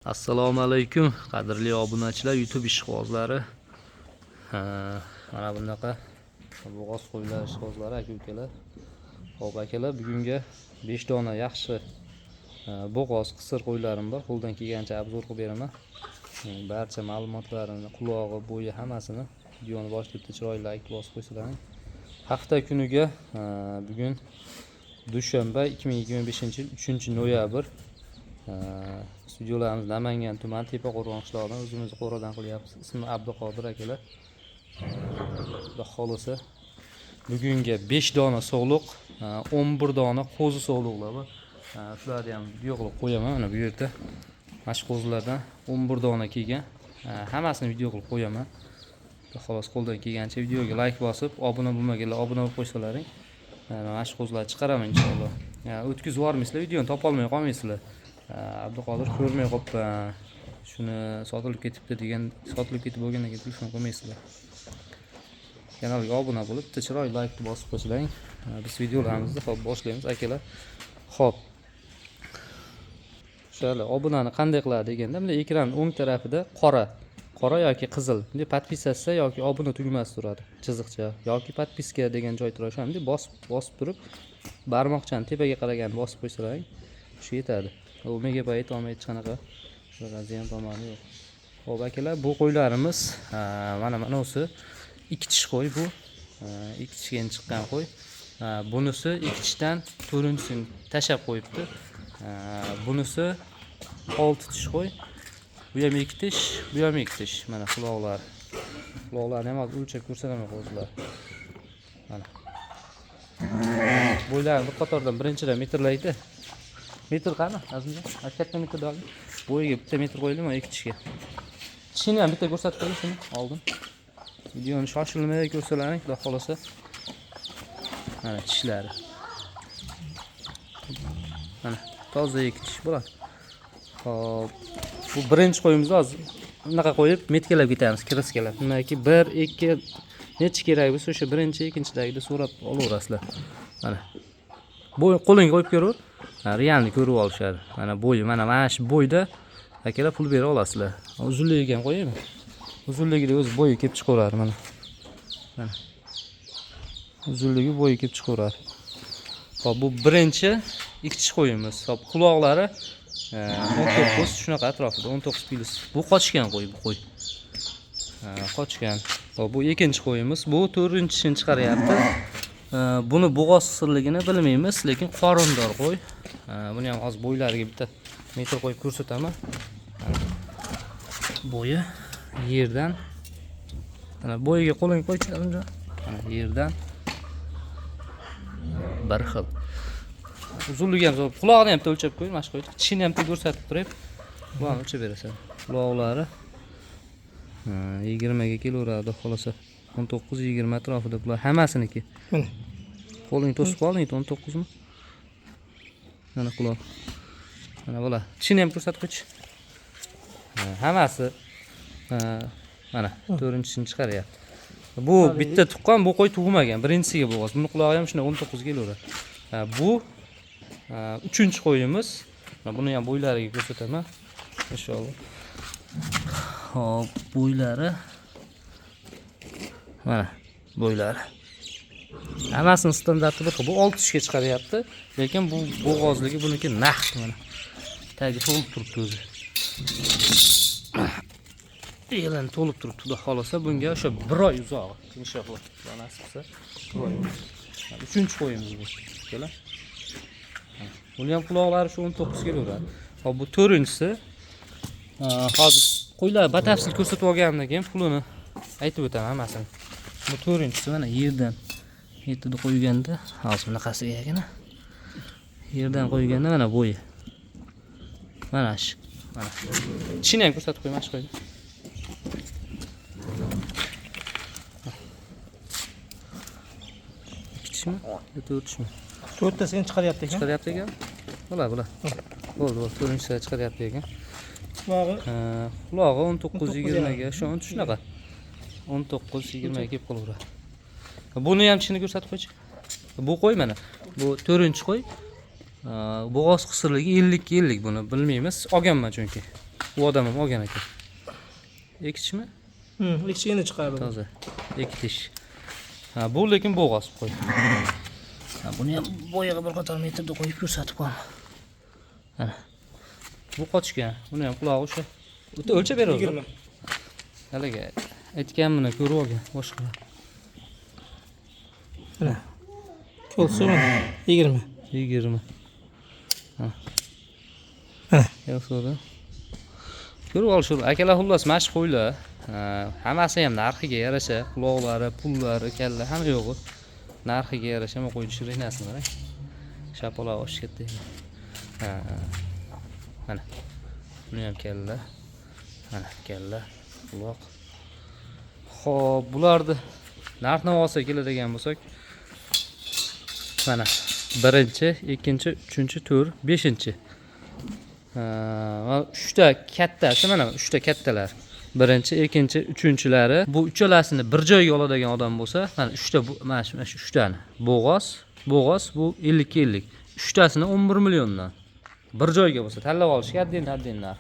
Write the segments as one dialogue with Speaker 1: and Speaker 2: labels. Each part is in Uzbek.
Speaker 1: Assalomu alaykum qadrli obunachilar, YouTube ishqibozlari. Mana bunaqa bo'g'oz qo'ylar ishqibozlari aka-ukalar. Xo'p akalar, bugunga 5 dona yaxshi bo'g'oz qisir qo'ylarim bor. Qo'ldan kelgancha obzor qilib beraman. Barcha ma'lumotlarini, qulog'i, bo'yi hammasini videoni boshida chiroyli like bosib qo'ysalaring. Hafta kuniga bugun dushanba 2025-yil 3-noyabr. Studiolarimiz Namangan tuman Tepaqo'rg'on qishlog'idan o'zimiz qo'radan qilyapmiz. Ismim Abduqodir akalar. Xudo xolisa bugunga 5 dona sog'liq, 11 dona qo'zi sog'liqlar bor. Shularni ham video qilib qo'yaman. Mana bu yerda mash qo'zilardan 11 dona kelgan. Hammasini video qilib qo'yaman. Xudo xolisa qo'ldan kelgancha videoga like bosib, obuna bo'lmaganlar obuna bo'lib qo'ysalaring. Mash qo'zilar chiqaraman inshaalloh. O'tkazib yubormaysizlar, videoni topa olmay qolmaysizlar. Abduqodir ko'rmay qolibman, shuni sotilib ketibdi degan, sotilib ketib bo'lgandan keyin telefon qilmaysizlar. Kanalga obuna bo'lib, bitta chiroyli like bosib qo'ying. Biz videolarimizni hop boshlaymiz akalar. Hop. O'shalar obunani qanday qiladi deganda, bunday ekran o'ng tarafida qora yoki qizil, bunday podpisatsiya yoki obuna tugmasi turadi, chiziqcha yoki podpiska degan joy turadi. Shuni bosib turib, barmoqchani tepaga qaragan bosib qo'ysalaring, shu yetadi. U megabayt olmaydi qanaqa. Shularga ham tomoni yo'q. Xo'p akalar, bu qo'ylarimiz mana o'si 2 tish qo'y bu. 2 tishga chiqqan qo'y. Bunisi 2 tishdan 4-chisini tashab qo'yibdi. Bunisi 6 tish qo'y. Bu ham 2 tish, bu ham 2 tish. Mana quloqlar. Quloqlarni ham o'lchab ko'rsataman qo'zilar. Mana. Bo'ylarni bir qatordan birinchidan metrlaydi. Metr qani? Azimjon, katta metr oling. Bo'yiga bitta metr qo'yilmi 2 tishga. Tishini ham bitta ko'rsatib qo'ying shuni oldin. Videoni shoshilmay ko'rsalaring, xudo xolasa. Mana tishlari. Mana toza 2 tish bo'ladi. Hop. Bu birinchi qo'yimizni hozir bunaqa qo'yib metkalab ketamiz, kiraskalab. Undan keyin 1, 2 necha kerak bo'lsa o'sha birinchi, ikkinchidagida so'rab olaverasizlar. Mana. Bo'y qo'lingga qo'yib ko'raver. Realni ko'rib olishadi. Mana bo'yi, mana shu bo'yda akalar pul bera olasizlar. Uzunligiga ham qo'yaymi? Uzunligida o'zi bo'yi kelib chiqaveradi mana. Mana. Uzunligi bo'yi kelib chiqaveradi. Hop, bu birinchi 2 tish qo'yimiz. Hop, quloqlari 19 shunaqa atrofida 19 pilis. Bu qochgan qo'y bu qo'y. Qochgan. Hop, bu ikkinchi qo'yimiz. Bu 4-chisini chiqaryapti. Buni bo'g'oz qisirligini bilmaymiz, lekin qorindor qo'y. Buni ham hozir bo'ylariga bitta metr qo'yib ko'rsataman. Bo'yi yerdan mana bo'yiga qo'ling qo'ychi Azimjon. Mana yerdan bir xil. Uzunligi ham zo'r. Quloqni ham o'lchab qo'ying, mashq qo'ying. Tishini ham ko'rsatib turib, buni o'lchab berasan. Quloqlari 20 ga kelaveradi, xolosa. 19-20 atrofida bular hammasiniki. Mana. Qo'ling to'sib qoling, 19 mi? Mana quloq. Mana bular. Tishini ham ko'rsatib qo'ychi. Hammasi mana 4-chisini chiqaryapti. Bu bitta tuqqan, bu qo'y tug'magan. Birinchisiga bo'g'oz. Buni qulog'i ham shunday 19 kelaveradi. Bu 3-chi qo'yimiz. Buni ham bo'ylariga ko'rsataman. Inshaalloh. Hop, bo'ylari. Mana bo'ylari. Hammasini standarti bir xil. Bu 6 tishga chiqaryapti, lekin bu bo'g'ozligi buniki naqd mana. Tagi to'lib turibdi o'zi. Elan to'lib turibdi, xudo xolasa bunga o'sha 1 oy uzoq. Inshaalloh, nasib qilsa 1 oy. 3-chi qo'yimiz bu. Kelar. Buni ham quloqlari shu 19 kelaveradi. Hop, bu 4-chisi. Hozir qo'ylar batafsil ko'rsatib olganimdan keyin pulini aytib o'taman hammasini. Bu 4-chisi mana yerdan yetida qo'yganda, hozir bunaqasiga ekana. Yerdan qo'yganda mana bo'yi. Mana shu. Mana. Tishini ham ko'rsatib qo'ymash qo'ydi. Ikkitishmi? 4tishmi?
Speaker 2: 4tasini chiqaryapti ekan.
Speaker 1: Chiqaryapti ekan. Bular. Bo'ldi, 4-chisini chiqaryapti ekan. Qulog'i 19-20 ga, shunaqa. 19-20 ga kelib qolaveradi. Buni ham tishini ko'rsatib qo'ychi. Bu qo'y mana. Bu 4-chi qo'y. Bo'g'oz qisirligi 50 buni bilmaymiz. Olganman chunki. Bu odam ham olgan ekan. Ekitishmi?
Speaker 2: Ikki endi chiqadi.
Speaker 1: Toza. Ekitish. Ha, bu lekin bo'g'oz qo'y. Ha, buni ham boyaga bir qator metrda qo'yib ko'rsatib qo'yaman. Mana. Bu qochgan. Buni ham qulog'i o'sha. O'lchab beraver.
Speaker 2: 20.
Speaker 1: Haliga aytganimni ko'rib olgan boshqalar.
Speaker 2: Mana. Ko'lsa mana 20.
Speaker 1: 20. Ha.
Speaker 2: Mana.
Speaker 1: Yo'qsa. Ko'rib olishur. Akalar xullas mashq qo'ylar. Hammasi ham narxiga yarasha, quloqlari, pullari, kalla hamma yo'g'i. Narxiga yarasha men qo'yib tushirib narsalar. Shapaloq oshib ketdi. Ha. Mana. Buni ham kalla. Mana kalla, quloq. Xo'p, bularni narx-navosi keladigan bo'lsak, mana 1-chi, 2-chi, 3-chi tur, 5-chi. 3ta kattasi, mana 3ta kattalar. 1-chi, 2-chi, 3-chilari. Bu uchalasini bir joyga oladigan odam bo'lsa, mana 3ta mana shu 3tani. Bo'g'oz bu 50-50. 3tasini 11 milliondan. Bir joyga bo'lsa tanlab olishga haddan narx.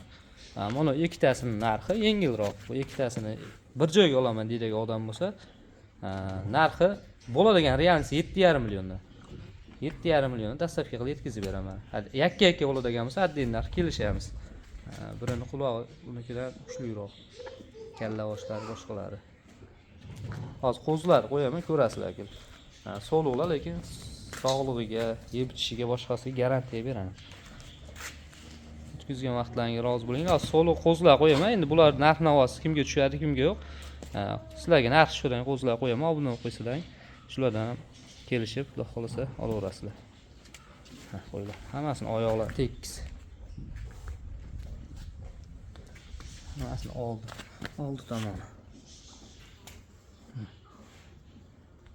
Speaker 1: Mana ikkitasining narxi yengilroq. Bu ikkitasini bir joyga olaman deydigan odam bo'lsa, narxi bo'ladigan realisi 7,5 milliondan. 7,5 million dastavka qilib yetkazib beraman. Yakka bo'ladigan bo'lsa haddan narx kelishamiz. Birini qulog'i unikidan kuchliroq. Kalla boshlari boshqalari. Hozir qo'zlar qo'yaman, ko'rasizlar aka. Soluqlar lekin sog'lig'iga, yeb ichishiga, boshqasiga garantiya beraman. O'tkazgan vaqtlaringiz rozi bo'ling. Hozir soluq qo'zlar qo'yaman. Endi bular narx-navosi kimga tushadi, kimga yo'q. Sizlarga narx tushidan qo'zlar qo'yaman, obuna bo'lib qo'ysalaring, shulardan kelishib, xudo xolasa olaverasizlar. Qo'ylar. Hammasini oyoqlari tekis. Hammasini oldi tomoni.